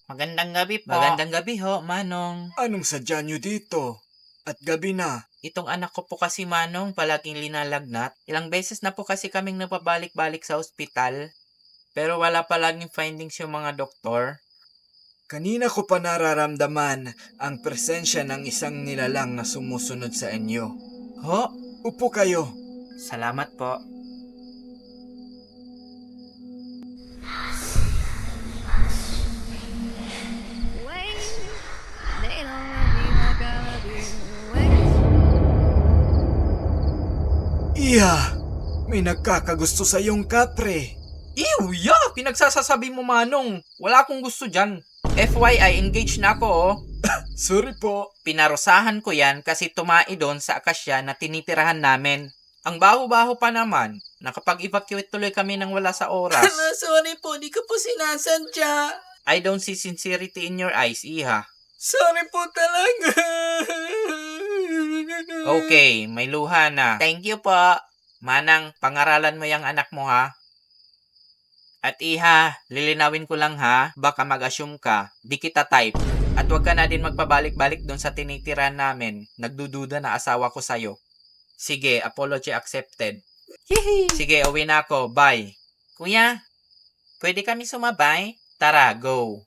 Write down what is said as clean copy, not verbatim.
Magandang gabi po. Magandang gabi ho, Manong. Anong sadya nyo dito? At gabi na. Itong anak ko po kasi, Manong, palaging linalagnat. Ilang beses na po kasi kaming napabalik-balik sa ospital. Pero wala palaging findings yung mga doktor. Kanina ko pa nararamdaman ang presensya ng isang nilalang na sumusunod sa inyo. Ho, Upo kayo. salamat po. Wait, they don't love me like I love you. Wait. Iya! May nagkakagusto sa iyong kapre. Ew, pinagsasasabi mo, Manong. Wala akong gusto dyan. FYI, engaged na ako, oh. Sorry po. Pinarusahan ko yan kasi tumai doon sa akasya na tinitirahan namin. Ang baho-baho pa naman. Nakapag-evacuate tuloy kami nang wala sa oras. Sorry po, di ko po sinasadya. I don't see sincerity in your eyes, Iha. Sorry po talaga. Okay, may luha na. Thank you po. Manang, pangaralan mo yung anak mo, ha? At Iha, lilinawin ko lang, ha? Baka mag-assume ka. Di kita type. At wag ka na din magpabalik-balik doon sa tinitirahan namin. Nagdududa na asawa ko sa'yo. Sige, apology accepted. Sige, uwi na ako. Bye. Kuya, pwede kami sumabay? Tara, go.